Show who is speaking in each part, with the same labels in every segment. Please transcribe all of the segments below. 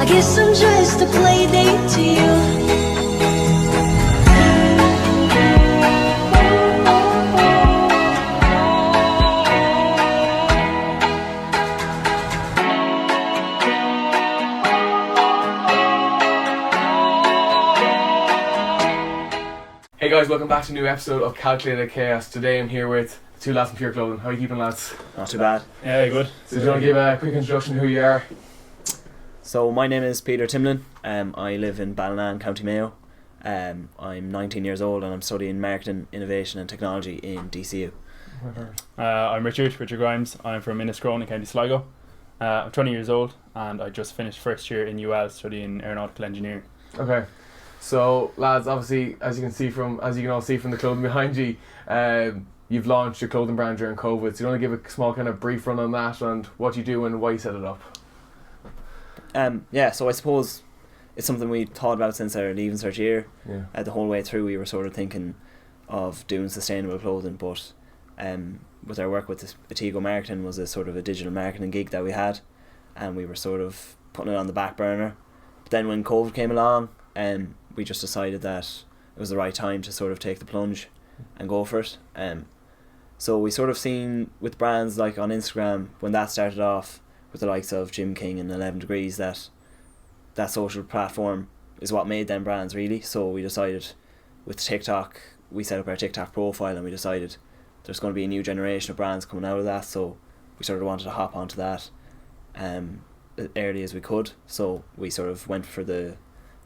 Speaker 1: I guess I'm just a play date to you.
Speaker 2: Hey guys, welcome back to a new episode of Calculated Chaos. Today I'm here with two lads from Pure Clothing. How are you keeping, lads?
Speaker 3: Not too bad.
Speaker 4: Yeah, good.
Speaker 2: So do you want to give a quick introduction who you are?
Speaker 3: So my name is Peter Timlin. I live in Ballinane, County Mayo. I'm 19 years old and I'm studying Marketing, Innovation and Technology in DCU.
Speaker 4: I'm Richard Grimes. I'm from Inniscrone in County Sligo. I'm 20 years old and I just finished first year in UL studying aeronautical engineering.
Speaker 2: Okay. So lads, obviously as you can all see from the clothing behind you, you've launched your clothing brand during COVID. So you want to give a small kind of brief run on that and what you do and why you set it up?
Speaker 3: So I suppose it's something we thought about since our Leaving Cert year.
Speaker 2: Yeah.
Speaker 3: The whole way through we were sort of thinking of doing sustainable clothing, but with our work with Atigo Marketing was a sort of a digital marketing gig that we had, and we were sort of putting it on the back burner. But then when COVID came along, we just decided that it was the right time to sort of take the plunge and go for it. So we sort of seen with brands like on Instagram when that started off with the likes of Jim King and 11 Degrees that social platform is what made them brands really. So we decided with TikTok, we set up our TikTok profile and we decided there's going to be a new generation of brands coming out of that, so we sort of wanted to hop onto that as early as we could. So we sort of went for the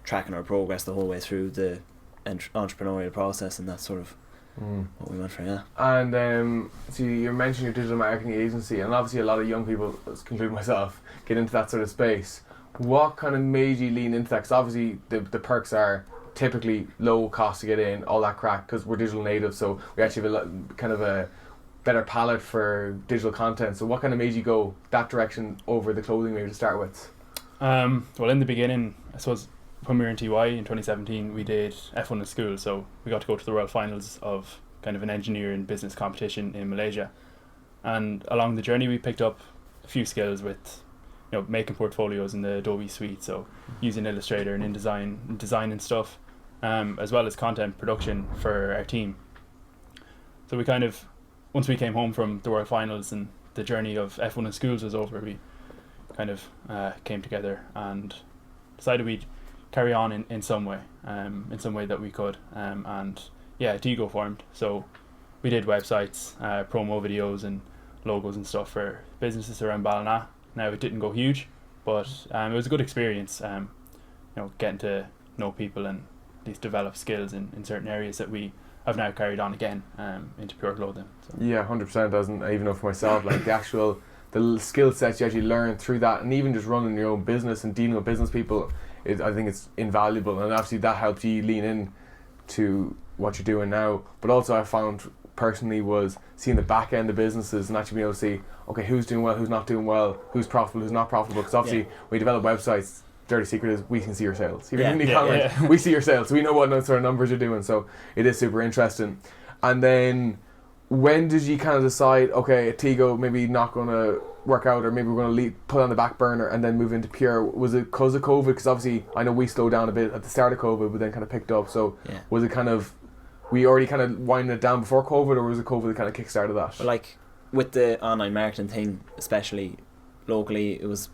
Speaker 3: tracking our progress the whole way through the entrepreneurial process, and that's sort of what we went for, yeah.
Speaker 2: And so you mentioned your digital marketing agency, and obviously a lot of young people, including myself, get into that sort of space. What kind of made you lean into that? Because obviously the perks are typically low cost to get in, all that crack, because we're digital native, so we actually have kind of a better palette for digital content. So what kind of made you go that direction over the clothing maybe to start with?
Speaker 4: Well, in the beginning, I suppose when we were in TY in 2017, we did F1 in school, so we got to go to the World Finals of kind of an engineering business competition in Malaysia. And along the journey, we picked up a few skills with, making portfolios in the Adobe suite, so using Illustrator and InDesign and stuff, as well as content production for our team. So we kind of, once we came home from the World Finals and the journey of F1 in schools was over, we kind of came together and decided we'd carry on in some way that we could, and Atigo formed. So we did websites, promo videos and logos and stuff for businesses around Ballina. Now it didn't go huge, but it was a good experience, getting to know people and at least develop skills in certain areas that we have now carried on again into Pure Clothing. So.
Speaker 2: Yeah, 100%. Doesn't I even know for myself, like the skill sets you actually learn through that, and even just running your own business and dealing with business people, I think it's invaluable, and obviously that helps you lean in to what you're doing now. But also I found personally was seeing the back end of businesses and actually being able to see, okay, who's doing well, who's not doing well, who's profitable, who's not profitable, because obviously when you develop websites, dirty secret is we can see your sales. Even in the comment, we see your sales, so we know what sort of numbers you're doing, so it is super interesting. And then when did you kind of decide, okay, Atigo maybe not going to work out, or maybe we're going to put on the back burner and then move into Pure? Was it because of COVID? Because obviously I know we slowed down a bit at the start of COVID, but then kind of picked up. So was it kind of, we already kind of winding it down before COVID, or was it COVID that kind of kickstarted that?
Speaker 3: Well, like with the online marketing thing, especially locally, it was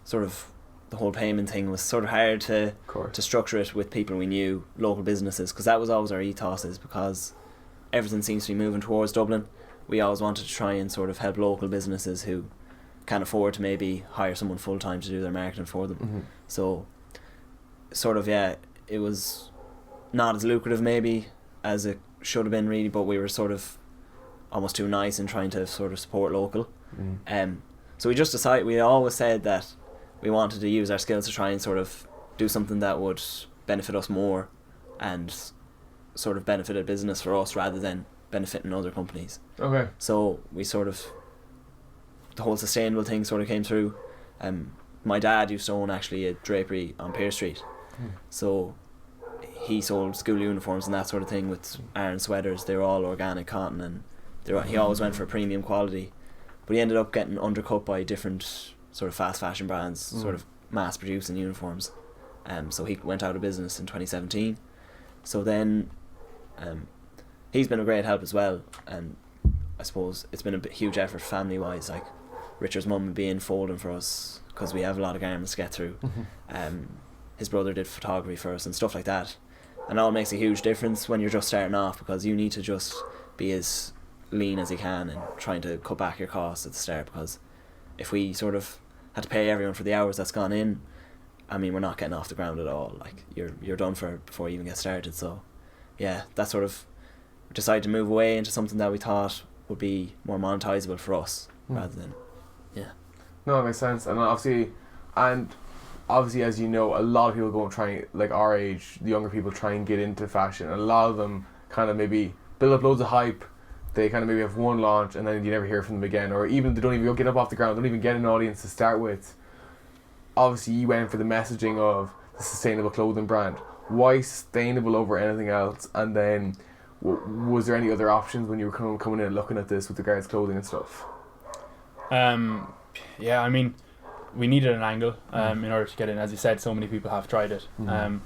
Speaker 3: sort of, the whole payment thing was sort of hard to structure it with people we knew, local businesses, because that was always our ethos, is because everything seems to be moving towards Dublin. We always wanted to try and sort of help local businesses who can't afford to maybe hire someone full time to do their marketing for them. Mm-hmm. So sort of, it was not as lucrative maybe as it should have been really, but we were sort of almost too nice in trying to sort of support local. So we just decided, we always said that we wanted to use our skills to try and sort of do something that would benefit us more and sort of benefit a business for us rather than benefiting other companies.
Speaker 2: Okay.
Speaker 3: So we sort of, the whole sustainable thing sort of came through. My dad used to own actually a drapery on Pear Street. So he sold school uniforms and that sort of thing with iron sweaters. They were all organic cotton, and he always went for premium quality. But he ended up getting undercut by different sort of fast fashion brands, sort of mass producing uniforms. So he went out of business in 2017. So then he's been a great help as well, and I suppose it's been a huge effort family wise. Like Richard's mum would be in folding for us because we have a lot of garments to get through. His brother did photography for us and stuff like that, and all makes a huge difference when you're just starting off, because you need to just be as lean as you can and trying to cut back your costs at the start, because if we sort of had to pay everyone for the hours that's gone in, I mean, we're not getting off the ground at all. Like you're done for before you even get started. So yeah, that sort of decided to move away into something that we thought would be more monetizable for us rather than
Speaker 2: No, it makes sense. And obviously, as you know, a lot of people go and try, like our age, the younger people try and get into fashion. A lot of them kind of maybe build up loads of hype. They kind of maybe have one launch and then you never hear from them again, or even they don't even get up off the ground, don't even get an audience to start with. Obviously, you went for the messaging of the sustainable clothing brand. Why sustainable over anything else? And then, was there any other options when you were coming in and looking at this with regards to clothing and stuff?
Speaker 4: Yeah, I mean, we needed an angle in order to get in. As you said, so many people have tried it, and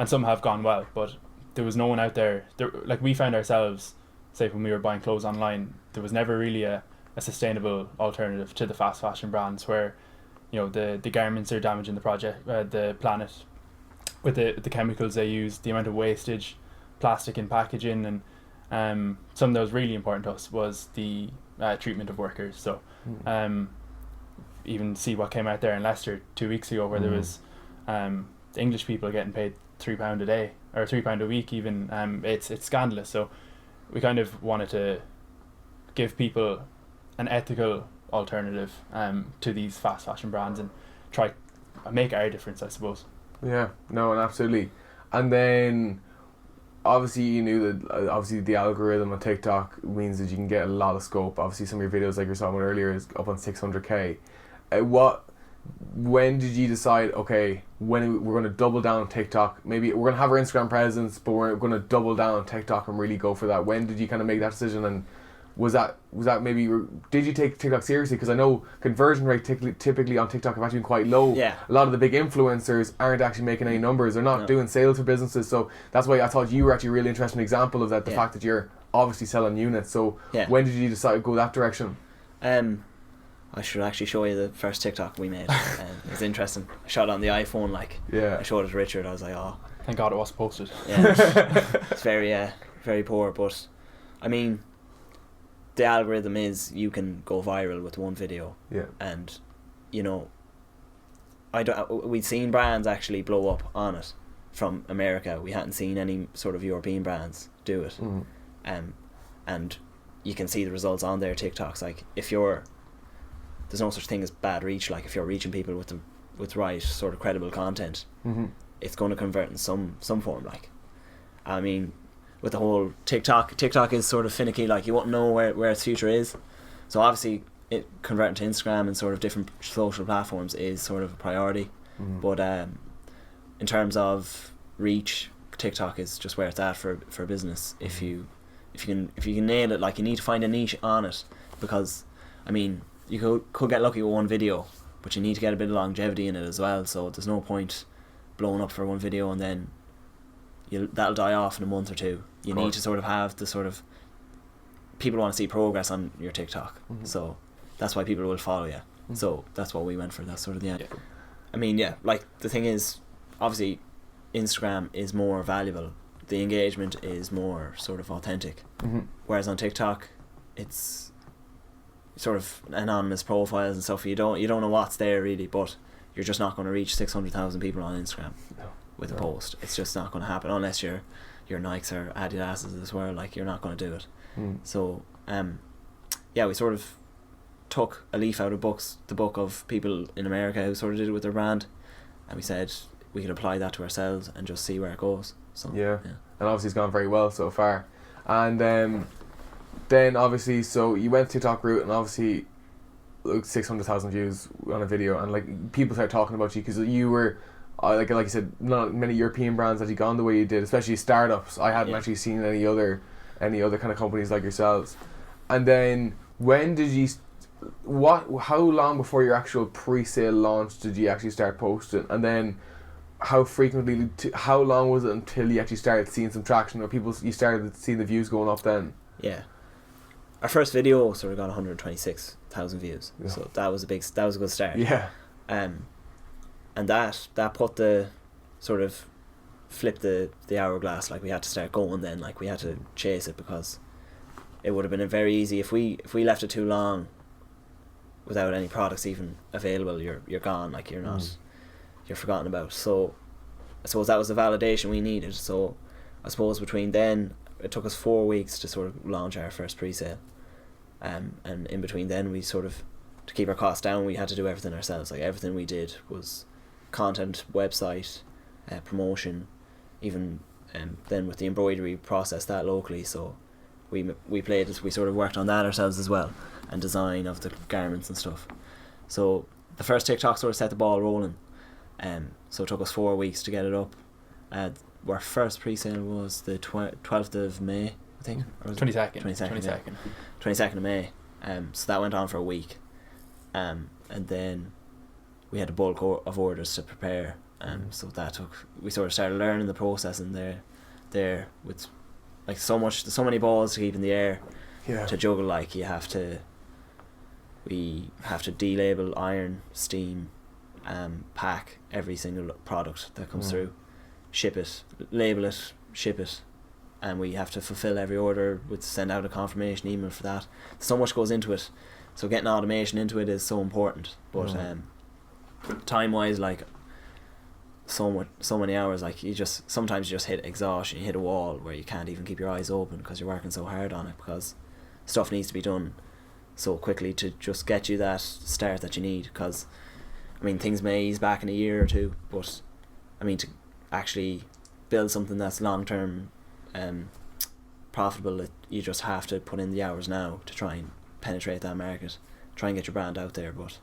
Speaker 4: some have gone well, but there was no one out there. Like we found ourselves, say when we were buying clothes online, there was never really a sustainable alternative to the fast fashion brands where, you know, the garments are damaging the planet with the chemicals they use, the amount of wastage, plastic in packaging, and something that was really important to us was the treatment of workers. So even see what came out there in Leicester 2 weeks ago, where there was the English people getting paid £3 a day or £3 a week even. It's scandalous. So we kind of wanted to give people an ethical alternative to these fast fashion brands and try make our difference, I suppose.
Speaker 2: Yeah, no, and absolutely. And then obviously you knew that obviously the algorithm on TikTok means that you can get a lot of scope. Obviously some of your videos, like you were talking about earlier, is up on 600k. When did you decide, okay, when we're going to double down on TikTok? Maybe we're going to have our Instagram presence, but we're going to double down on TikTok and really go for that. When did you kind of make that decision? And was that maybe, did you take TikTok seriously? Because I know conversion rate typically on TikTok have actually been quite low.
Speaker 3: Yeah.
Speaker 2: A lot of the big influencers aren't actually making any numbers. They're not doing sales for businesses. So that's why I thought you were actually a really interesting example of that. The fact that you're obviously selling units. So when did you decide to go that direction?
Speaker 3: I should actually show you the first TikTok we made. It was interesting. I shot it on the iPhone, I showed it to Richard. I was like, oh.
Speaker 4: Thank God it wasn't posted.
Speaker 3: Yeah, it's very poor, but I mean, the algorithm is you can go viral with one video. Yeah. And, you know, we'd seen brands actually blow up on it from America. We hadn't seen any sort of European brands do it. And you can see the results on their TikToks. Like, there's no such thing as bad reach. Like, if you're reaching people with right sort of credible content, it's going to convert in some form. Like, I mean, with the whole TikTok is sort of finicky. Like, you won't know where its future is. So obviously, it converting to Instagram and sort of different social platforms is sort of a priority. But in terms of reach, TikTok is just where it's at for business. If you can nail it, like, you need to find a niche on it, because I mean, you could get lucky with one video, but you need to get a bit of longevity in it as well. So there's no point blowing up for one video and then that'll die off in a month or two. You need to sort of have the sort of, people want to see progress on your TikTok, so that's why people will follow you. So that's what we went for. That's sort of the end. I mean, like, the thing is, obviously Instagram is more valuable, the engagement is more sort of authentic, whereas on TikTok it's sort of anonymous profiles and stuff. You don't know what's there really, but you're just not going to reach 600,000 people on Instagram with a post. It's just not going to happen unless you're Nikes or Adidas's as well. Like, you're not going to do it. So we sort of took a leaf out of the book of people in America who sort of did it with their brand, and we said we could apply that to ourselves and just see where it goes. So and
Speaker 2: obviously it's gone very well so far. And then obviously, so you went TikTok route, and obviously 600,000 views on a video, and like, people start talking about you because you were like you said, not many European brands had gone the way you did, especially startups. I hadn't actually seen any other kind of companies like yourselves. And then when did you how long before your actual pre-sale launch did you actually start posting, and then how frequently? How long was it until you actually started seeing some traction, or you started seeing the views going up then?
Speaker 3: Yeah, our first video sort of got 126,000 views, so that was a good start.
Speaker 2: Yeah.
Speaker 3: And that put the sort of flipped the hourglass. Like, we had to start going then. Like, we had to chase it, because it would have been a very easy if we left it too long without any products even available. You're gone. Like, you're not. You're forgotten about. So I suppose that was the validation we needed. So I suppose between then, it took us 4 weeks to sort of launch our first pre-sale, and in between then, we sort of, to keep our costs down, we had to do everything ourselves. Like, everything we did was content, website, promotion, even then with the embroidery, processed that locally. So we sort of worked on that ourselves as well, and design of the garments and stuff. So the first TikTok sort of set the ball rolling. So it took us 4 weeks to get it up. Our first pre-sale was the 12th of May, I think. 22nd of May. So that went on for a week. And then we had a bulk of orders to prepare. So we sort of started learning the process, and there with like so many balls to keep in the air to juggle. Like, we have to de-label, iron, steam, pack every single product that comes through, ship it, label it, ship it, and we have to fulfill every order, send out a confirmation email for that. So much goes into it, so getting automation into it is so important. But time wise, like, so many hours, like, sometimes you just hit exhaustion, you hit a wall where you can't even keep your eyes open because you're working so hard on it, because stuff needs to be done so quickly to just get you that start that you need. Because I mean, things may ease back in a year or two, but I mean, to actually build something that's long-term profitable, you just have to put in the hours now to try and penetrate that market, try and get your brand out there. But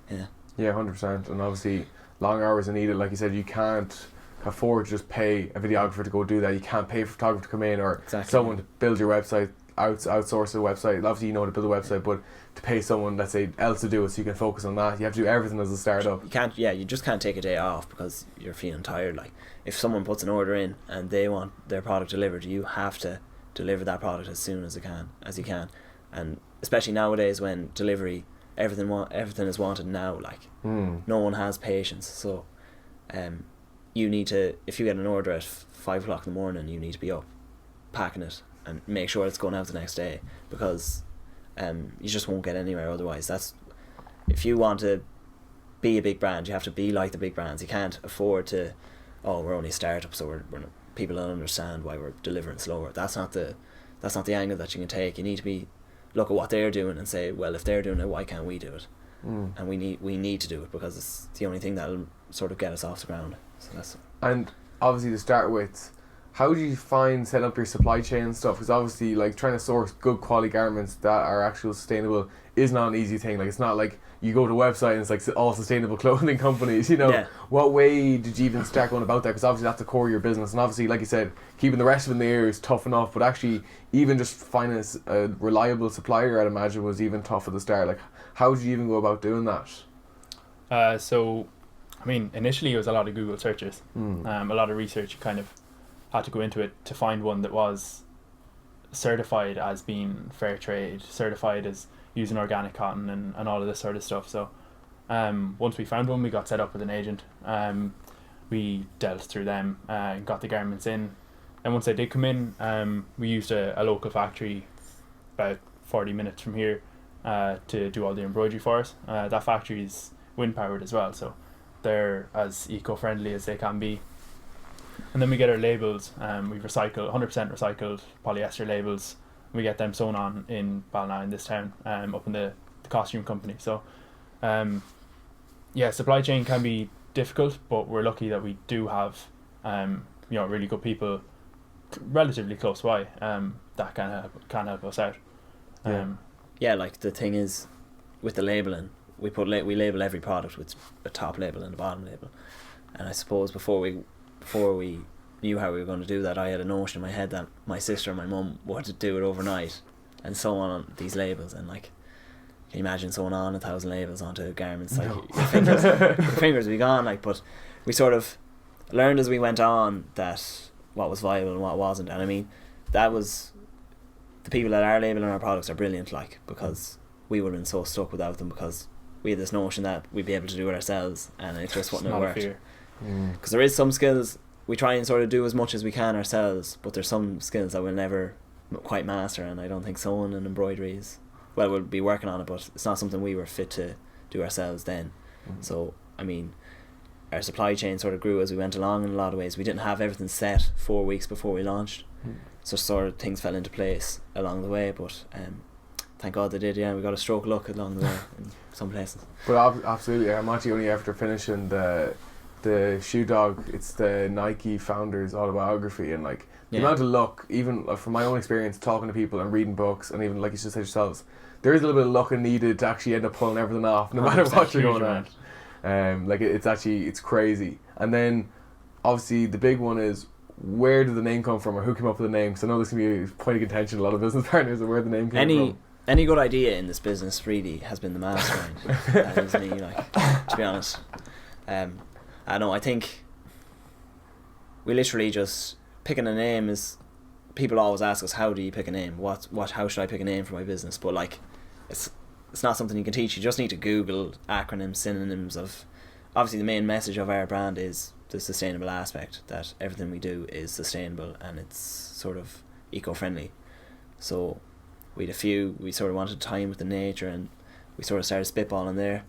Speaker 3: yeah, 100%.
Speaker 2: And obviously long hours are needed. Like you said, you can't afford to just pay a videographer to go do that. You can't pay a photographer to come in, or someone to build your website, outsource the website. Obviously you know how to build a website, but to pay someone, let's say, else to do it so you can focus on that, you have to do everything as a startup.
Speaker 3: You just can't take a day off because you're feeling tired. Like, if someone puts an order in and they want their product delivered, you have to deliver that product as soon as you can. And especially nowadays, when delivery, everything is wanted now. Like, no one has patience. So you need to, if you get an order at 5 o'clock in the morning, you need to be up packing it and make sure it's going out the next day, because you just won't get anywhere otherwise. If you want to be a big brand, you have to be like the big brands. You can't afford to, we're only a startup, so we're people don't understand why we're delivering slower. That's not the angle that you can take. You need to look at what they're doing and say, well, if they're doing it, why can't we do it? And we need to do it, because it's the only thing that'll sort of get us off the ground. So
Speaker 2: and obviously, to start with, how do you find setting up your supply chain and stuff? Because obviously, like, trying to source good quality garments that are actual sustainable is not an easy thing. Like, it's not like you go to a website and it's like all sustainable clothing companies, you know. Yeah. What way did you even start going about that? Because obviously that's the core of your business, and obviously, like you said, keeping the rest of it in the air is tough enough, but actually even just finding a reliable supplier, I'd imagine, was even tough at the start. Like, how did you even go about doing that?
Speaker 4: So I mean, initially it was a lot of Google searches, a lot of research. You kind of had to go into it to find one that was certified as being fair trade, certified as using organic cotton, and all of this sort of stuff. So once we found one, we got set up with an agent. We dealt through them and got the garments in. And once they did come in, we used a local factory about 40 minutes from here to do all the embroidery for us. That factory is wind powered as well, so they're as eco-friendly as they can be. And then we get our labels. We recycle 100% recycled polyester labels. We get them sewn on in Ballina, in this town, up in the costume company. So supply chain can be difficult, but we're lucky that we do have really good people relatively close by that can help us out.
Speaker 3: Like, the thing is, with the labelling, we label every product with a top label and a bottom label. And I suppose before we knew how we were going to do that, I had a notion in my head that my sister and my mum wanted to do it overnight and so on these labels. And like, can you imagine sewing on 1,000 labels onto garments? Like
Speaker 2: No.
Speaker 3: your fingers would be gone. Like, but we sort of learned as we went on that what was viable and what wasn't. And I mean, that was the people that are labeling our products are brilliant. Like, because we would have been so stuck without them, because we had this notion that we'd be able to do it ourselves, and it just wouldn't have
Speaker 4: Not a
Speaker 3: worked.
Speaker 4: fear.
Speaker 3: Because there is some skills we try and sort of do as much as we can ourselves, but there's some skills that we'll never quite master, and I don't think sewing and embroidery is, well, we'll be working on it, but it's not something we were fit to do ourselves then. So I mean, our supply chain sort of grew as we went along in a lot of ways. We didn't have everything set 4 weeks before we launched, so sort of things fell into place along the way, but thank God they did. Yeah, we got a stroke of luck along the way in some places.
Speaker 2: But absolutely, I'm actually only after finishing the Shoe Dog. It's the Nike founder's autobiography, and like the amount of luck, even from my own experience talking to people and reading books, and even like you just said yourselves, there is a little bit of luck needed to actually end up pulling everything off, no matter what you're going on. Like it's crazy. And then obviously the big one is, where did the name come from, or who came up with the name? Because I know this can be a point of contention, a lot of business partners, of where the name came from.
Speaker 3: Any good idea in this business really has been the mastermind. That is me, like, to be honest. I know, I think we literally just picking a name is, people always ask us, how do you pick a name? How should I pick a name for my business? But like, it's not something you can teach. You just need to Google acronyms, synonyms of, obviously the main message of our brand is the sustainable aspect, that everything we do is sustainable and it's sort of eco-friendly. So we sort of wanted to tie in with the nature, and we sort of started spitballing there.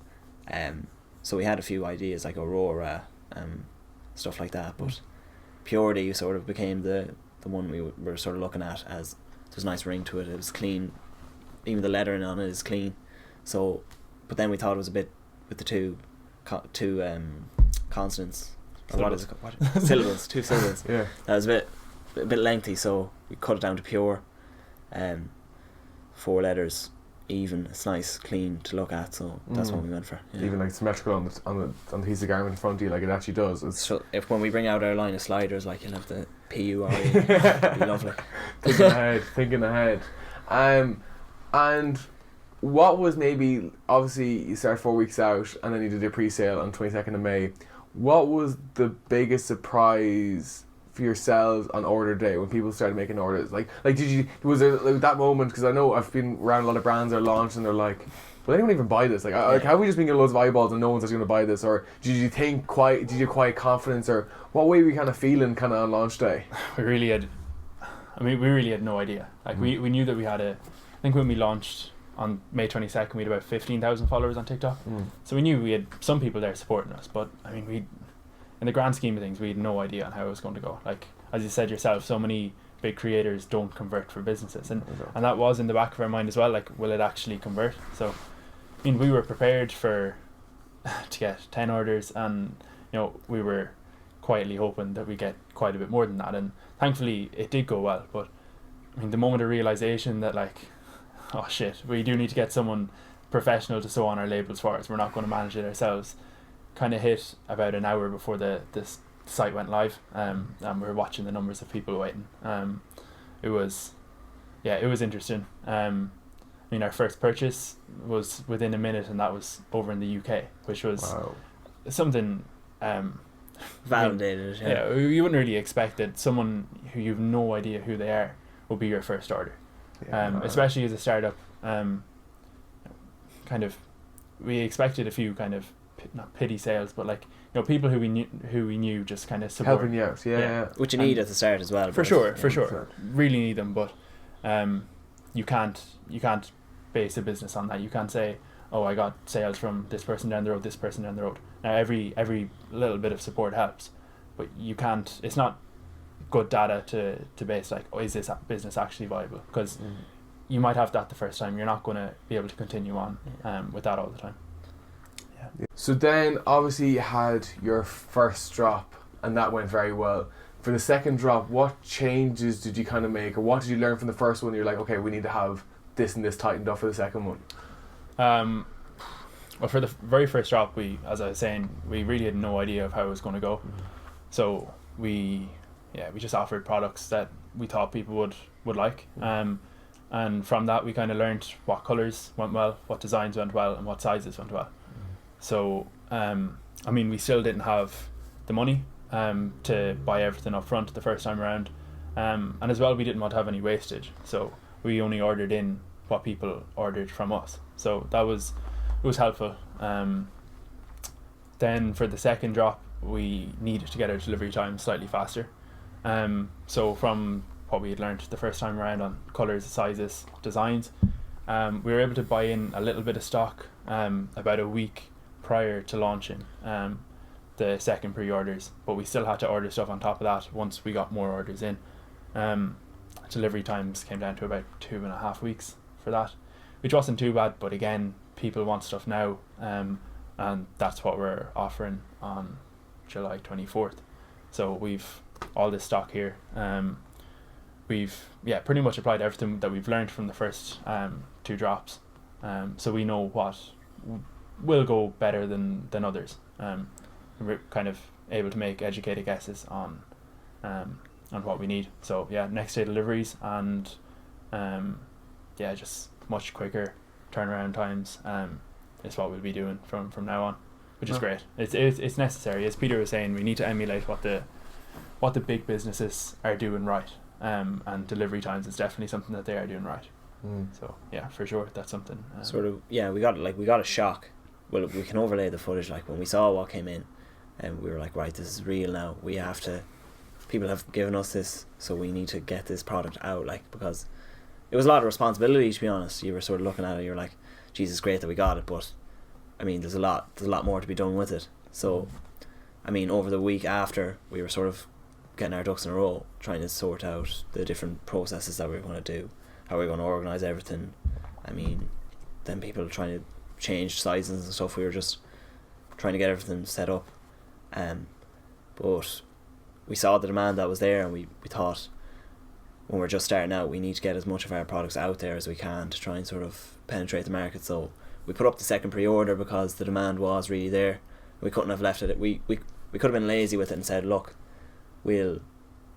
Speaker 3: So we had a few ideas like Aurora, stuff like that, but Purity sort of became the one we were sort of looking at, as there's a nice ring to it. It was clean, even the lettering on it is clean. So, but then we thought it was a bit with the two consonants. Or what is it? What? Syllables, 2 syllables.
Speaker 2: Yeah.
Speaker 3: That was a bit lengthy, so we cut it down to pure. 4 letters, even. It's nice, clean to look at, so that's what we went for. Yeah.
Speaker 2: Even like symmetrical on the piece of garment in front of you, like it actually does.
Speaker 3: So if when we bring out our line of sliders, like, you'll have the PURE, it'd be lovely.
Speaker 2: Thinking ahead. And what was, maybe, obviously you started 4 weeks out and then you did your pre-sale on 22nd of May. What was the biggest surprise for yourselves on order day when people started making orders? Like was there like that moment? Because I know I've been around a lot of brands that are launched and they're like, will anyone even buy this? Like how have we just been getting loads of eyeballs and no one's actually going to buy this? Or did you have quiet confidence, or what way were you kind of feeling kind of on launch day?
Speaker 4: We really had no idea. Like we knew that we had I think when we launched on May 22nd, we had about 15,000 followers on TikTok. So we knew we had some people there supporting us, but I mean, in the grand scheme of things, we had no idea on how it was going to go. Like, as you said yourself, so many big creators don't convert for businesses, and that was in the back of our mind as well, like, will it actually convert? So I mean, we were prepared to get 10 orders, and we were quietly hoping that we get quite a bit more than that, and thankfully it did go well. But I mean, the moment of realization that, like, oh shit, we do need to get someone professional to sew on our labels for us, we're not going to manage it ourselves, kind of hit about an hour before this site went live, and we were watching the numbers of people waiting. It was interesting. I mean, our first purchase was within a minute, and that was over in the UK, which was something
Speaker 3: validated.
Speaker 4: Yeah, you wouldn't really expect that someone who you've no idea who they are will be your first order. Especially as a startup, kind of, we expected a few kind of not pity sales, but like people who we knew just kind of support.
Speaker 2: Helping you out, yeah.
Speaker 3: Which you need at the start as well.
Speaker 4: For sure, really need them, but you can't base a business on that. You can't say, oh, I got sales from this person down the road, this person down the road. Now every little bit of support helps, but you can't. It's not good data to base, like, oh, is this business actually viable? Because you might have that the first time, you're not going to be able to continue on with that all the time.
Speaker 2: So then obviously you had your first drop and that went very well. For the second drop, what changes did you kind of make, or what did you learn from the first one? You're like, okay, we need to have this and this tightened up for the second one.
Speaker 4: Well, for the very first drop, as I was saying, we really had no idea of how it was going to go. So we just offered products that we thought people would like. and from that we kind of learned what colours went well, what designs went well, and what sizes went well. So I mean, we still didn't have the money to buy everything up front the first time around, and as well we didn't want to have any wastage, so we only ordered in what people ordered from us, so it was helpful. Then for the second drop we needed to get our delivery time slightly faster, so from what we had learned the first time around on colours, sizes, designs, we were able to buy in a little bit of stock about a week prior to launching the second pre-orders, but we still had to order stuff on top of that once we got more orders in. Delivery times came down to about 2.5 weeks for that, which wasn't too bad, but again, people want stuff now, and that's what we're offering on July 24th. So we've all this stock here. We've pretty much applied everything that we've learned from the first 2 drops, so we know what will go better than others. We're kind of able to make educated guesses on what we need. So next day deliveries, and just much quicker turnaround times is what we'll be doing from now on, which is great. It's necessary. As Peter was saying, we need to emulate what the big businesses are doing right, and delivery times is definitely something that they are doing right. So for sure, that's something
Speaker 3: we got a shock. Well, we can overlay the footage, like when we saw what came in, and we were like, right, this is real now. We have to, people have given us this, so we need to get this product out, like, because it was a lot of responsibility, to be honest. You were sort of looking at it, you're like, Jesus, great that we got it, but I mean, there's a lot more to be done with it. So I mean, over the week after, we were sort of getting our ducks in a row, trying to sort out the different processes that we were going to do, how we were going to organise everything. I mean, then people trying to change sizes and stuff. We were just trying to get everything set up, but we saw the demand that was there, and we thought, when we're just starting out, we need to get as much of our products out there as we can to try and sort of penetrate the market. So we put up the second pre-order because the demand was really there. We couldn't have left it. We could have been lazy with it and said, look, we'll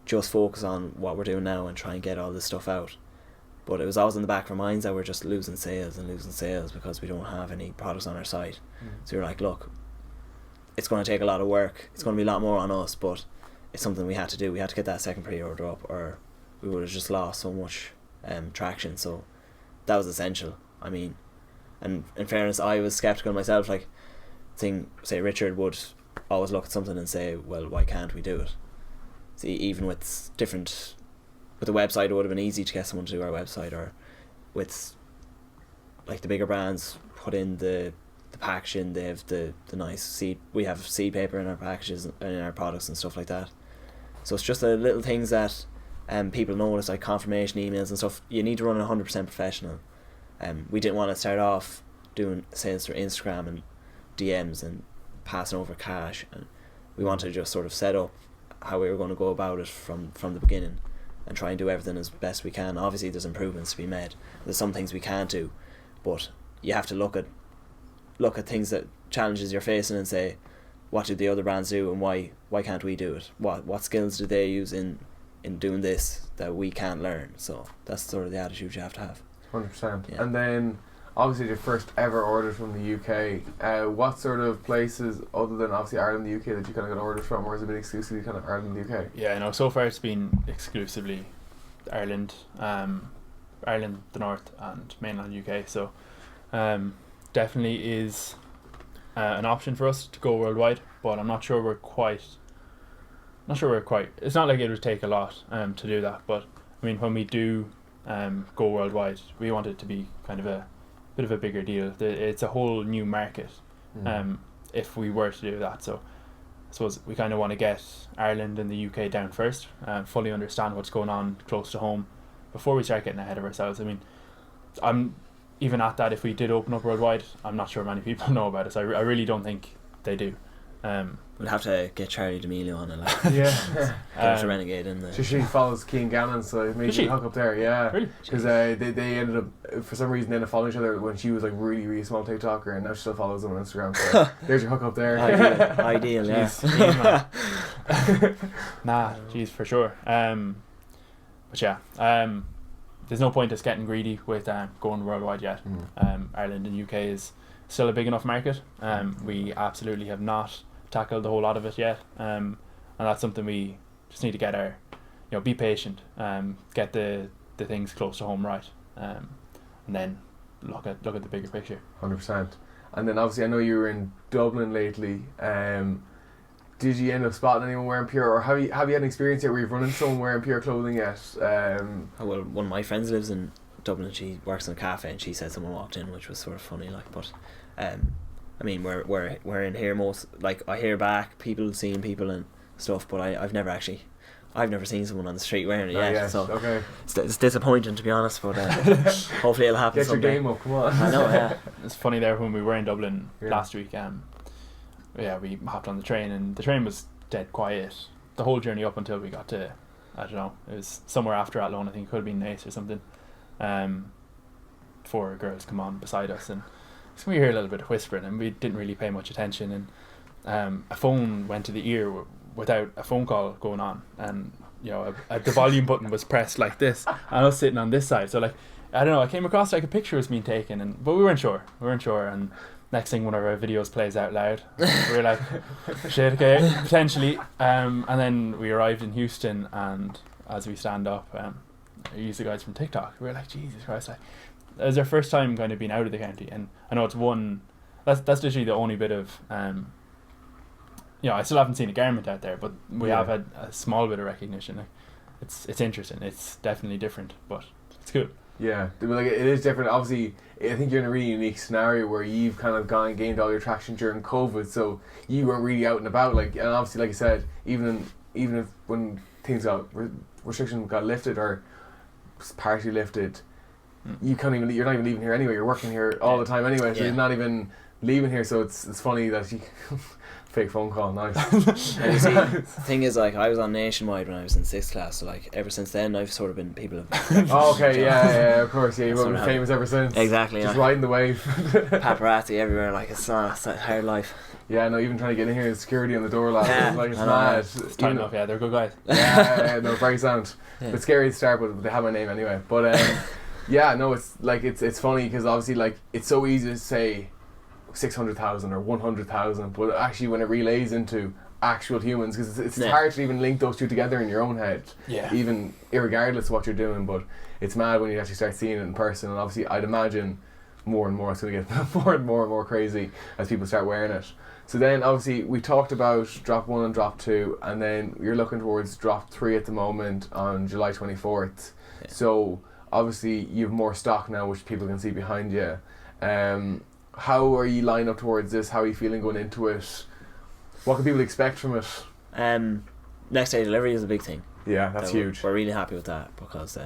Speaker 3: just focus on what we're doing now and try and get all this stuff out. But it was always in the back of our minds that we're just losing sales because we don't have any products on our site. So you're like, look, it's going to take a lot of work. It's going to be a lot more on us, but it's something we had to do. We had to get that second pre-order up, or we would have just lost so much traction. So that was essential. I mean, and in fairness, I was skeptical myself. Like, say Richard would always look at something and say, well, why can't we do it? See, even with the website, it would have been easy to get someone to do our website, or with like the bigger brands put in the packaging. They have the nice seed. We have seed paper in our packages and in our products and stuff like that. So it's just the little things that people notice, like confirmation emails and stuff. You need to run 100% professional. We didn't want to start off doing sales through Instagram and DMs and passing over cash, and we wanted to just sort of set up how we were going to go about it from the beginning, and try and do everything as best we can. Obviously there's improvements to be made, there's some things we can't do, but you have to look at things, that challenges you're facing, and say, what do the other brands do, and why can't we do it? What skills do they use in doing this that we can't learn? So that's sort of the attitude you have to have.
Speaker 2: 100%.
Speaker 3: Yeah.
Speaker 2: And then obviously your first ever order from the UK, what sort of places other than obviously Ireland and the UK that you kind of got orders from, or has it been exclusively kind of Ireland and the UK?
Speaker 4: Yeah, no, so far it's been exclusively Ireland, the North and mainland UK, so definitely is an option for us to go worldwide, but I'm not sure we're quite, it's not like it would take a lot to do that, but I mean, when we do go worldwide, we want it to be kind of a bit of a bigger deal. It's a whole new market if we were to do that. So I suppose we kind of want to get Ireland and the UK down first, fully understand what's going on close to home before we start getting ahead of ourselves. I mean, I'm even at that, if we did open up worldwide, I'm not sure many people know about it, so I really don't think they do.
Speaker 3: We'll have to get Charlie D'Amelio on it, like,
Speaker 2: Yeah.
Speaker 3: get a renegade in there.
Speaker 2: She follows Keane Gannon, so maybe you hook up there, yeah.
Speaker 4: Really?
Speaker 2: Because they ended up, for some reason, they ended up following each other when she was like really, really small TikToker, and now she still follows them on Instagram, so there's your hook up there.
Speaker 3: Ideal, yeah.
Speaker 4: Nah, geez, for sure. But yeah, there's no point us getting greedy with going worldwide yet. Ireland and UK is still a big enough market. We absolutely have not tackled the whole lot of it yet, and that's something we just need to get our, be patient, get the things close to home right, and then look at the bigger picture.
Speaker 2: 100%. And then obviously I know you were in Dublin lately. Did you end up spotting anyone wearing Pure, or have you had an experience yet where you've run into someone wearing Pure clothing yet?
Speaker 3: Well, one of my friends lives in Dublin. She works in a cafe, and she said someone walked in, which was sort of funny. Like, but I mean, we're in here most. Like, I hear back people seeing people and stuff, but I've never seen someone on the street wearing it yet.
Speaker 2: Yes.
Speaker 3: So
Speaker 2: Okay.
Speaker 3: it's disappointing, to be honest. But hopefully it'll happen
Speaker 2: Get your
Speaker 3: someday.
Speaker 2: game up, come on.
Speaker 3: I know, yeah.
Speaker 4: It's funny there when we were in Dublin
Speaker 2: Yeah.
Speaker 4: last week. We hopped on the train, and the train was dead quiet the whole journey up until we got to, I don't know, it was somewhere after Athlone. I think it could have been Nace or something. 4 girls come on beside us, and so we hear a little bit of whispering, and we didn't really pay much attention, and a phone went to the ear without a phone call going on, and the volume button was pressed like this, and I was sitting on this side, so like, I don't know, I came across like a picture was being taken, but we weren't sure, and next thing one of our videos plays out loud. We were like, shit, okay, potentially. And then we arrived in Houston, and as we stand up, I used the guys from TikTok. We were like, Jesus Christ, like, it was our first time kind of being out of the county, and I know that's literally the only bit of I still haven't seen a garment out there, but we have had a small bit of recognition. Like, it's interesting. It's definitely different, but it's cool.
Speaker 2: Yeah, like it is different. Obviously, I think you're in a really unique scenario where you've kind of gained all your traction during COVID, so you weren't really out and about. Like, and obviously, like I said, even if when things restrictions got lifted or partially lifted, you're not even leaving here anyway. You're working here all the time anyway, so you're not even leaving here. So it's funny that you. Fake phone call, nice.
Speaker 3: And you see, the thing is, like, I was on Nationwide when I was in 6th class, so like ever since then I've sort of been people have
Speaker 2: oh, okay, yeah, of course, yeah, you've been famous ever since.
Speaker 3: Exactly,
Speaker 2: just
Speaker 3: yeah.
Speaker 2: riding the wave.
Speaker 3: Paparazzi everywhere, like it's a hard life.
Speaker 2: Yeah, no, even trying to get in here, there's security on the door, lads.
Speaker 3: Yeah,
Speaker 2: Like, it's
Speaker 3: I
Speaker 2: mad.
Speaker 4: It's time enough, yeah, they're good guys.
Speaker 2: Yeah, no, very sound.
Speaker 3: Yeah.
Speaker 2: But scary to start, but they have my name anyway. But yeah, no, it's like it's funny because obviously, like, it's so easy to say 600,000 or 100,000, but actually when it relays into actual humans, because it's hard to even link those two together in your own head, even irregardless of what you're doing. But it's mad when you actually start seeing it in person, and obviously I'd imagine more and more it's going to get more and more crazy as people start wearing it. So then obviously we talked about drop 1 and drop 2, and then you're looking towards drop 3 at the moment on July 24th. So obviously you have more stock now, which people can see behind you. How are you lined up towards this? How are you feeling going into it? What can people expect from it?
Speaker 3: Next day delivery is a big thing.
Speaker 2: Yeah, that's huge.
Speaker 3: We're really happy with that because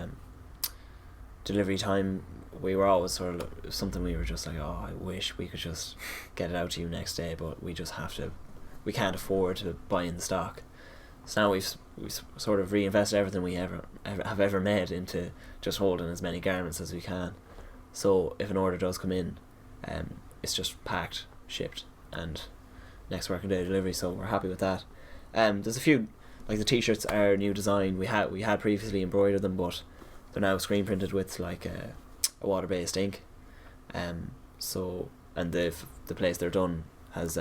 Speaker 3: delivery time, we were always sort of something we were just like, oh, I wish we could just get it out to you next day, but we just we can't afford to buy in the stock. So now we've sort of reinvested everything we have ever made into just holding as many garments as we can. So if an order does come in, it's just packed, shipped, and next working day delivery. So we're happy with that. There's a few, like the t-shirts are a new design. We had previously embroidered them, but they're now screen printed with like a water-based ink. So and the place they're done has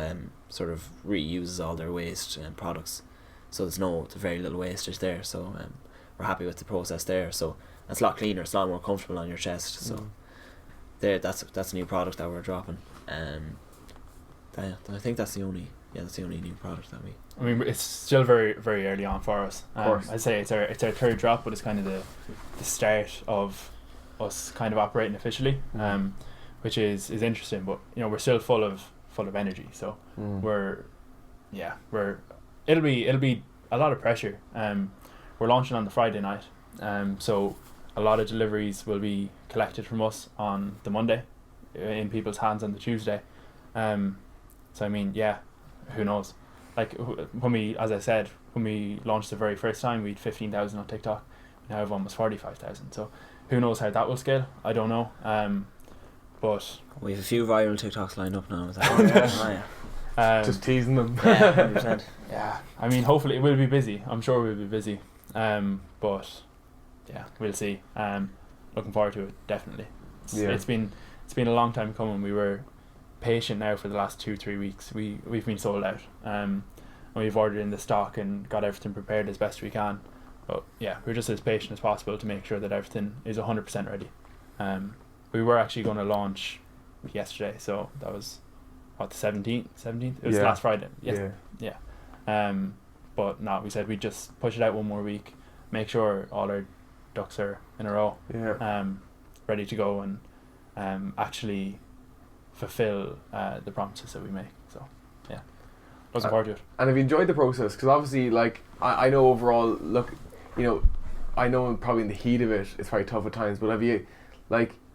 Speaker 3: sort of reuses all their waste products. So there's very little wastage there. So we're happy with the process there. So it's a lot cleaner. It's a lot more comfortable on your chest. So. That's a new product that we're dropping. I think that's the only new product that we.
Speaker 4: I mean, it's still very very early on for us. I'd say it's our third drop, but it's kind of the start of us kind of operating officially, which is interesting. But we're still full of energy. So it'll be a lot of pressure. We're launching on the Friday night. So a lot of deliveries will be collected from us on the Monday, in people's hands on the Tuesday. So I mean, who knows? Like when we launched the very first time, we had 15,000 on TikTok. We now have almost 45,000. So who knows how that will scale? I don't know. But
Speaker 3: we have a few viral TikToks lined up now.
Speaker 2: Just teasing them.
Speaker 3: Yeah, 100%.
Speaker 4: Yeah, I mean, hopefully it will be busy. I'm sure we'll be busy. But yeah, we'll see. looking forward to it, definitely.
Speaker 2: Yeah.
Speaker 4: It's been a long time coming. We were patient now for the last 2-3 weeks. We've been sold out, and we've ordered in the stock and got everything prepared as best we can. But yeah, we're just as patient as possible to make sure that everything is 100% ready. We were actually going to launch yesterday, so that was what, the 17th. It was last Friday. Yeah. But no, we said we'd just push it out one more week, make sure all our ducks are in a row, ready to go, and actually fulfill the promises that we make. So yeah, looking forward to it.
Speaker 2: And have you enjoyed the process? Because obviously, like, I know overall, look, you know, I know probably in the heat of it, it's probably tough at times, but have you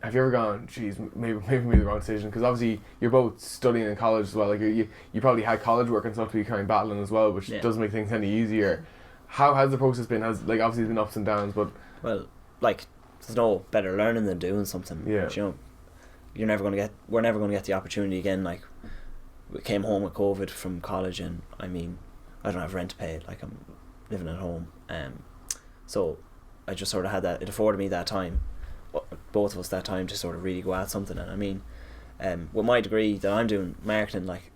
Speaker 2: ever gone, geez, maybe we made the wrong decision? Because obviously you're both studying in college as well. Like you probably had college work and stuff to be kind of battling as well, which doesn't make things any easier. How has the process been? Like, obviously there's been ups and downs, but
Speaker 3: well, like, there's no better learning than doing something.
Speaker 2: Yeah.
Speaker 3: But, you know, we're never going to get the opportunity again. Like, we came home with COVID from college, and I mean, I don't have rent to pay. Like, I'm living at home, so I just sort of had that. It afforded me that time, both of us that time, to sort of really go at something. And I mean, with my degree that I'm doing, marketing, like,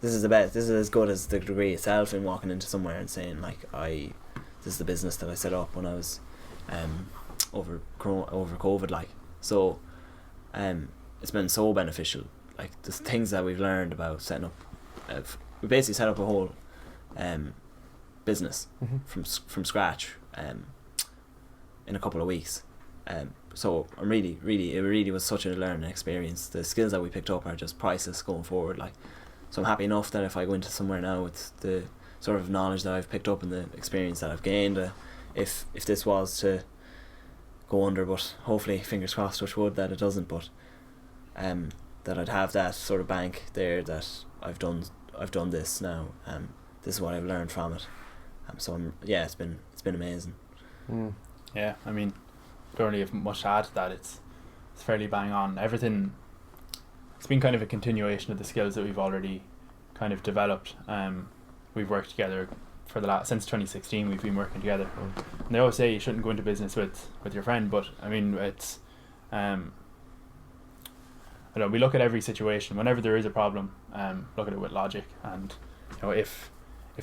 Speaker 3: this is the best. This is as good as the degree itself. In walking into somewhere and saying, like, this is the business that I set up when I was over COVID, like, so it's been so beneficial. Like, the things that we've learned about setting up, we basically set up a whole business from scratch in a couple of weeks. So I'm it really was such a learning experience. The skills that we picked up are just priceless going forward. Like, so I'm happy enough that if I go into somewhere now with the sort of knowledge that I've picked up and the experience that I've gained, if this was to go under, but hopefully, fingers crossed, touch wood, that it doesn't, but that I'd have that sort of bank there, that I've done this now, this is what I've learned from it, so it's been amazing.
Speaker 4: Yeah, I mean, don't really have much to add to that. It's fairly bang on. Everything, it's been kind of a continuation of the skills that we've already kind of developed. We've worked together since 2016. We've been working together, and they always say you shouldn't go into business with your friend, but I mean, it's I don't know, we look at every situation whenever there is a problem, look at it with logic, and you know, if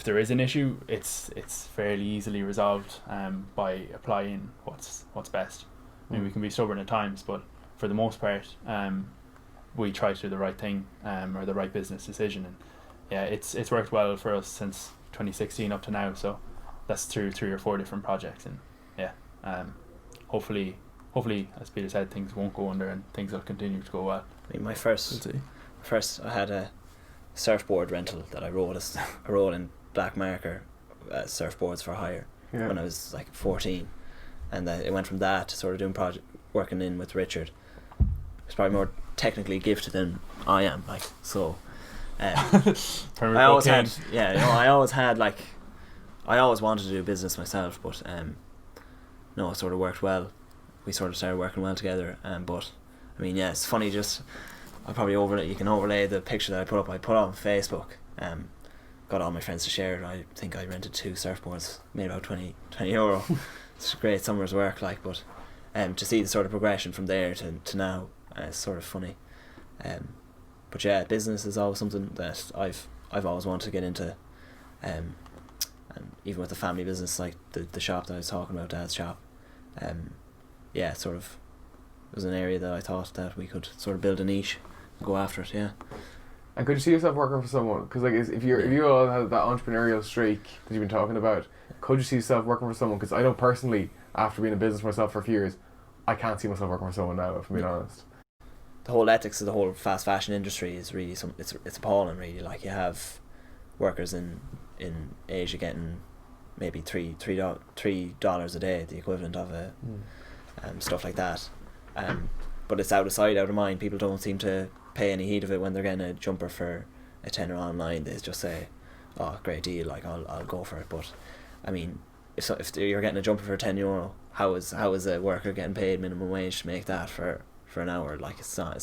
Speaker 4: there is an issue, it's fairly easily resolved by applying what's best. I mean, we can be stubborn at times, but for the most part, we try to do the right thing, or the right business decision, and yeah, it's worked well for us since 2016 up to now. So that's through 3 or 4 different projects, and yeah, hopefully, as Peter said, things won't go under and things will continue to go well.
Speaker 3: I mean, my first I had a surfboard rental that I wrote in black marker, surfboards for hire, when I was like 14, and it went from that to sort of doing working in with Richard. It's probably more technically gifted than I am, like, so I always wanted to do business myself, but no, it sort of worked well. We sort of started working well together, but I mean, yeah, it's funny, just you can overlay the picture that I put on Facebook, got all my friends to share it. I think I rented 2 surfboards, made about 20 euro. It's a great summer's work, like, but to see the sort of progression from there to now, it's sort of funny. But yeah, business is always something that I've always wanted to get into, and even with the family business, like the shop that I was talking about, Dad's shop, yeah, sort of was an area that I thought that we could sort of build a niche and go after it. Yeah.
Speaker 2: And could you see yourself working for someone? Because like, if you all have that entrepreneurial streak that you've been talking about, could you see yourself working for someone? Because I know personally, after being in business myself for a few years, I can't see myself working for someone now, if I'm being honest.
Speaker 3: The whole ethics of the whole fast fashion industry is really it's appalling, really. Like, you have workers in Asia getting maybe $3 a day, the equivalent of stuff like that. But it's out of sight, out of mind. People don't seem to pay any heed of it when they're getting a jumper for a tenner online. They just say, "Oh, great deal! Like, I'll go for it." But I mean, if you're getting a jumper for €10, how is a worker getting paid minimum wage to make that for an hour? Like, it's not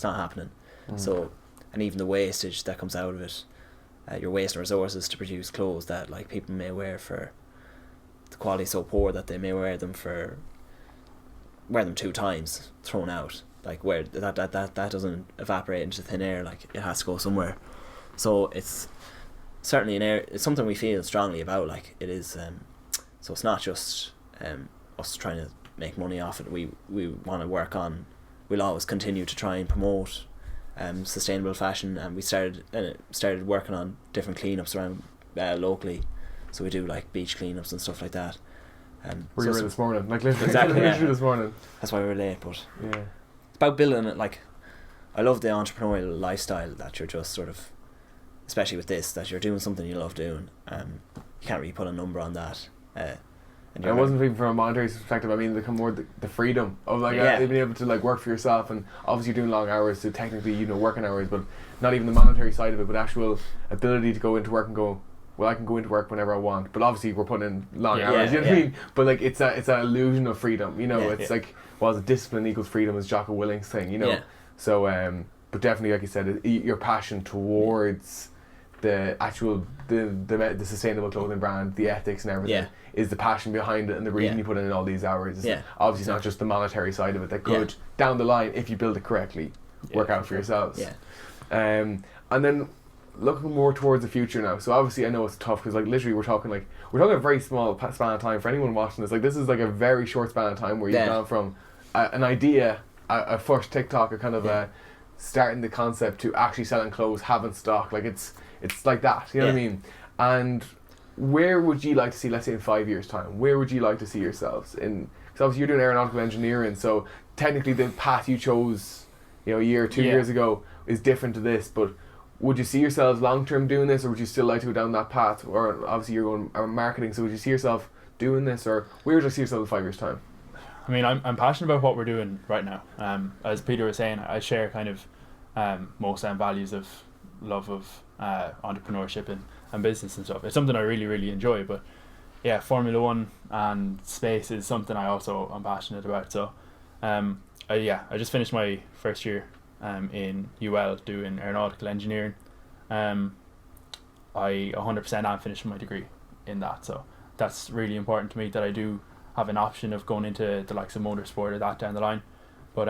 Speaker 3: happening. So, and even the wastage that comes out of it, you're wasting resources to produce clothes that, like, people may wear for the quality so poor that they may wear them for wear them 2 times, thrown out. Like where that doesn't evaporate into thin air. Like it has to go somewhere. So it's certainly it's something we feel strongly about. Like it is. So it's not just us trying to make money off it. We want to work on. We'll always continue to try and promote sustainable fashion, and we started working on different cleanups around locally. So we do like beach cleanups and stuff like that.
Speaker 2: We were this morning, like literally,
Speaker 3: exactly,
Speaker 2: literally this morning.
Speaker 3: That's why we were late, but
Speaker 2: yeah,
Speaker 3: it's about building it. Like, I love the entrepreneurial lifestyle that you're just sort of, especially with this, that you're doing something you love doing. You can't really put a number on that. And
Speaker 2: it wasn't even from a monetary perspective. I mean, more the freedom of like being able to like work for yourself, and obviously you're doing long hours, so technically working hours, but not even the monetary side of it, but actual ability to go into work and go, well, I can go into work whenever I want, but obviously we're putting in long hours. You know what I mean? But like it's that illusion of freedom. It's like discipline equals freedom is Jocko Willink's thing.
Speaker 3: Yeah.
Speaker 2: So but definitely, like you said, your passion towards the actual the sustainable clothing brand, the ethics and everything is the passion behind it, and the reason you put in all these hours. Obviously, it's not just the monetary side of it that could down the line, if you build it correctly, work out for yourselves. And then looking more towards the future now. So obviously, I know it's tough because like literally we're talking a very small span of time for anyone watching this. Like this is like a very short span of time where you've gone from an idea, a first TikTok, a kind of starting the concept to actually selling clothes, having stock. Like it's like that. You know what I mean? And where would you like to see, let's say in 5 years' time, where would you like to see yourselves in? Because obviously you're doing aeronautical engineering, so technically the path you chose, a year or 2 years ago is different to this. But would you see yourselves long term doing this, or would you still like to go down that path? Or obviously you're going marketing, so would you see yourself doing this, or where would you see yourself in 5 years' time?
Speaker 4: I mean, I'm passionate about what we're doing right now. As Peter was saying, I share kind of most values of love of entrepreneurship and business and stuff. It's something I really, really enjoy. But yeah, Formula One and space is something I also am passionate about. So I just finished my first year in UL doing aeronautical engineering. I 100% am finishing my degree in that. So that's really important to me, that I do have an option of going into the likes of motorsport or that down the line. But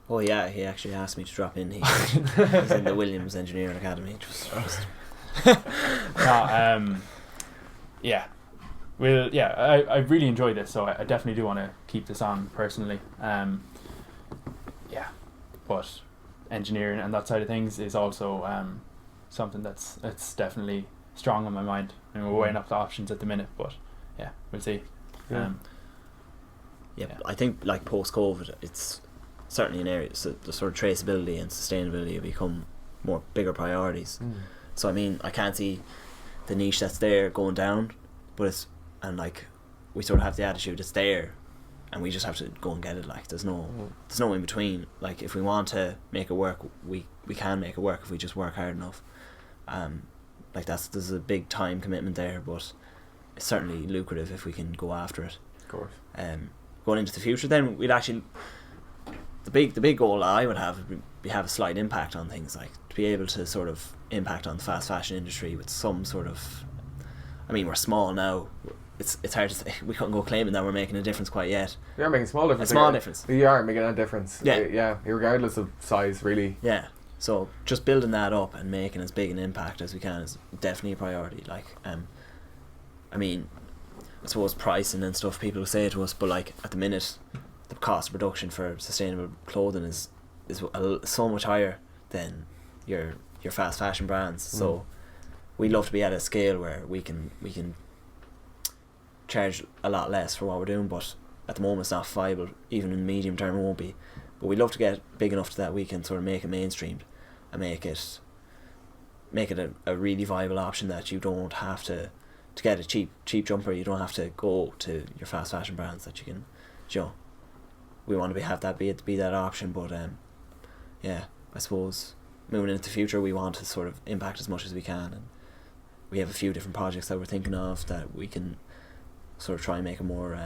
Speaker 3: oh yeah, he actually asked me to drop in. He's in the Williams Engineering Academy.
Speaker 4: I really enjoy this, so I definitely do want to keep this on personally. But engineering and that side of things is also something that's definitely strong on my mind. And we're weighing up the options at the minute, but yeah, we'll see.
Speaker 3: I think like post-COVID, it's certainly an area, so the sort of traceability and sustainability have become bigger priorities. So I mean, I can't see the niche that's there going down, but we sort of have the attitude it's there, and we just have to go and get it. Like there's no in between. Like if we want to make it work, we can make it work if we just work hard enough. There's a big time commitment there, but it's certainly lucrative if we can go after it.
Speaker 2: Of course.
Speaker 3: Going into the future, then we'd actually, the big goal I would have a slight impact on things, like to be able to sort of impact on the fast fashion industry with some sort of, I mean, we're small now. It's hard to say. We couldn't go claiming that we're making a difference quite yet.
Speaker 2: You're making a small difference.
Speaker 3: Difference.
Speaker 2: You are making a difference.
Speaker 3: Yeah,
Speaker 2: regardless of size, really.
Speaker 3: Yeah. So just building that up and making as big an impact as we can is definitely a priority. Like, I mean, I suppose pricing and stuff, people will say it to us, but like at the minute, the cost of production for sustainable clothing is so much higher than your fast fashion brands. So we'd love to be at a scale where we can charge a lot less for what we're doing, but at the moment it's not viable. Even in the medium term it won't be, but we'd love to get big enough that we can sort of make it mainstreamed and make it a really viable option, that you don't have to get a cheap jumper. You don't have to go to your fast fashion brands, that you can, we want to be that option. But I suppose moving into the future, we want to sort of impact as much as we can, and we have a few different projects that we're thinking of that we can sort of try and make a more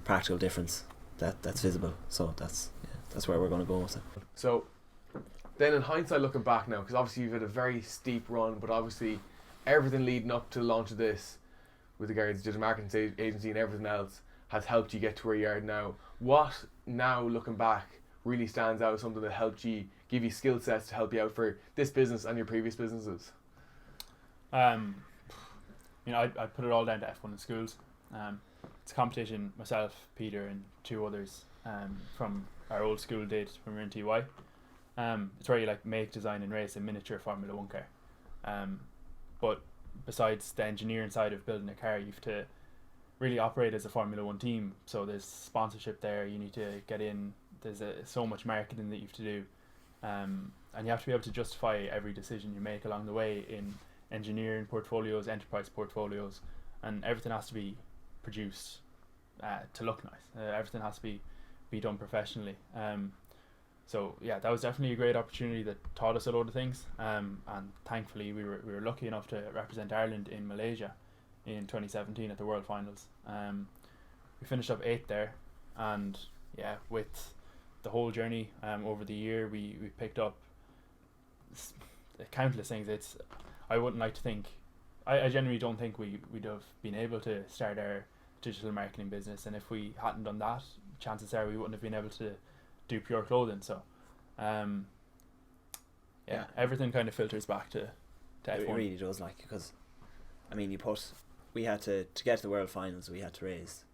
Speaker 3: practical difference that's visible. So that's where we're going to go with it.
Speaker 2: So then in hindsight, looking back now, because obviously you've had a very steep run, but obviously everything leading up to the launch of this with regards to the marketing agency and everything else has helped you get to where you are now. what now looking back really stands out as something that helped you give you skill sets to help you out for this business and your previous businesses?
Speaker 4: I put it all down to F1 in schools. It's a competition myself, Peter, and two others from our old school did when we were in TY. It's where you like make, design, and race a miniature Formula 1 car. But besides the engineering side of building a car, you have to really operate as a Formula 1 team. So there's sponsorship there. You need to get in. There's so much marketing that you have to do, and you have to be able to justify every decision you make along the way in engineering portfolios, enterprise portfolios, and everything has to be produced to look nice. Everything has to be done professionally. So yeah, that was definitely a great opportunity that taught us a load of things. And thankfully we were lucky enough to represent Ireland in Malaysia in 2017 at the World Finals. We finished up 8th there, and yeah, with the whole journey over the year, we picked up countless things. I wouldn't like to think, I genuinely don't think we'd have been able to start our digital marketing business, and if we hadn't done that, chances are we wouldn't have been able to do pure clothing. So everything kind of filters back to F1.
Speaker 3: It really does, like, because I mean, we had to get to the World Finals, we had to raise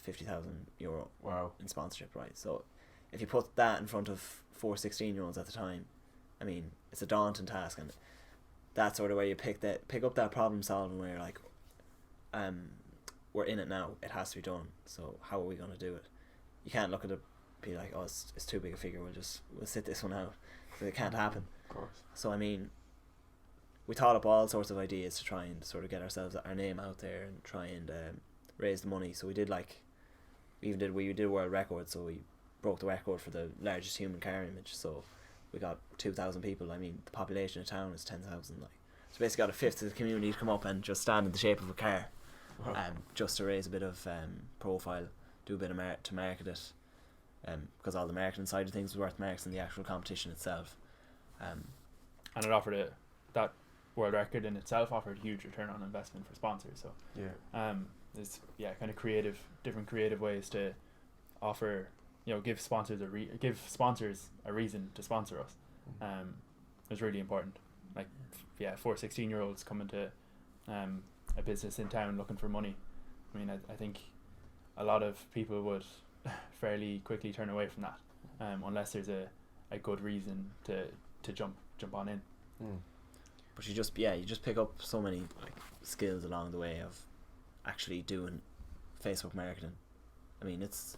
Speaker 3: €50,000
Speaker 2: Wow.
Speaker 3: in sponsorship, right? So if you put that in front of 4 16-year-olds at the time, I mean, it's a daunting task, and that's sort of where you pick up that problem solving where you're like, we're in it now, it has to be done, so how are we going to do it? You can't look at it, be like, oh, it's too big a figure, we'll sit this one out, so it can't happen.
Speaker 2: Of course.
Speaker 3: So I mean, we thought up all sorts of ideas to try and sort of get our name out there and try and raise the money. So we did we did a world record, so we broke the record for the largest human car image. So we got 2,000 people. I mean, the population of town is 10,000. So basically got a fifth of the community to come up and just stand in the shape of a car, just to raise a bit of profile, do a bit of to market it, because all the marketing side of things was worth marks in the actual competition itself.
Speaker 4: And it offered that world record in itself offered huge return on investment for sponsors. So there's kind of different creative ways to offer, give sponsors a reason to sponsor us. It's really important. 4 16-year-olds coming to a business in town looking for money. I mean, I think a lot of people would fairly quickly turn away from that, unless there's a good reason to jump on in.
Speaker 3: But you just pick up so many skills along the way of actually doing Facebook marketing. I mean, it's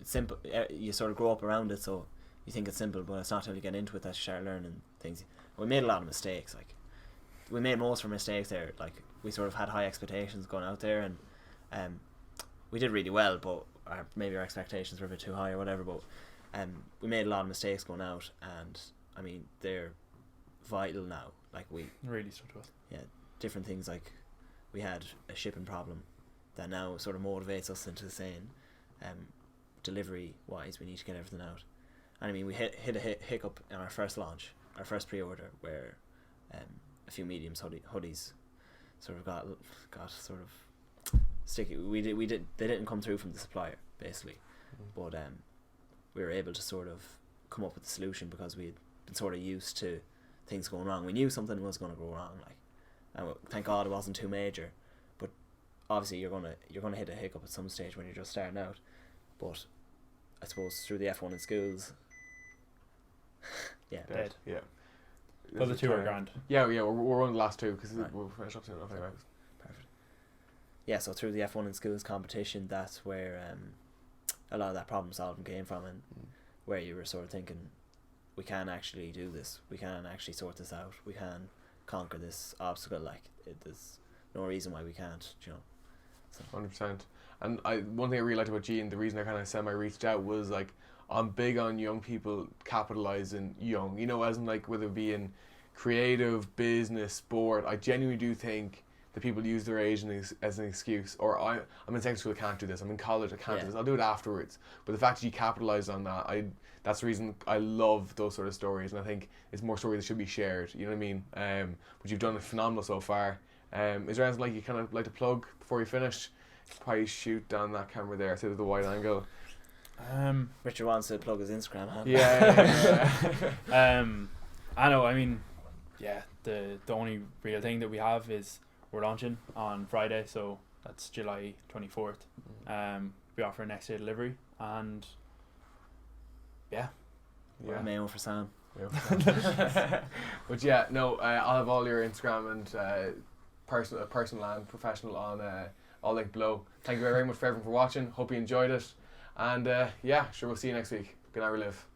Speaker 3: simple. You sort of grow up around it, so you think it's simple, but it's not until you get into it that you start learning things. We made a lot of mistakes. We made most of our mistakes there. We sort of had high expectations going out there, and we did really well, but maybe our expectations were a bit too high or whatever. But we made a lot of mistakes going out, and I mean, they're vital now. We
Speaker 4: really stuck to us. Yeah,
Speaker 3: different things, we had a shipping problem that now sort of motivates us into saying, delivery wise, we need to get everything out. And I mean, we hit a hiccup in our first launch, our first pre-order, where a few mediums hoodies sort of got sort of sticky. They didn't come through from the supplier basically, but we were able to sort of come up with a solution because we had been sort of used to things going wrong. We knew something was going to go wrong, and thank God it wasn't too major. But obviously you're gonna hit a hiccup at some stage when you're just starting out. But I suppose through the F1 in schools,
Speaker 4: dead.
Speaker 2: Yeah.
Speaker 4: Well, the two are grand.
Speaker 2: Yeah. We're on the last two because
Speaker 3: Right.
Speaker 2: we'll finish up soon enough anyway.
Speaker 3: Perfect. Yeah, so through the F1 in schools competition, that's where a lot of that problem solving came from, and where you were sort of thinking, we can actually do this, we can actually sort this out, we can conquer this obstacle. There's no reason why we can't, So
Speaker 2: 100%. And one thing I really liked about G, and the reason I kind of semi-reached out, was I'm big on young people capitalising young, as in whether it be in creative, business, sport. I genuinely do think that people use their age as an excuse, or I'm in secondary school, I can't do this, I'm in college, I can't do this, I'll do it afterwards. But the fact that you capitalise on that, that's the reason I love those sort of stories, and I think it's more stories that should be shared, you know what I mean? But you've done it phenomenal so far. Is there anything you kind of like to plug before you finish? Probably shoot down that camera there, so the wide angle.
Speaker 3: Richard wants to plug his Instagram. Huh?
Speaker 2: Yeah.
Speaker 4: I know. I mean, yeah. The only real thing that we have is we're launching on Friday, so that's July 24th. We offer next day delivery, and yeah.
Speaker 3: Mayo for Sam.
Speaker 2: But yeah, no, I'll have all your Instagram and personal and professional on all link below. Thank you very much for everyone for watching. Hope you enjoyed it, and yeah, sure, we'll see you next week. Good night, we live.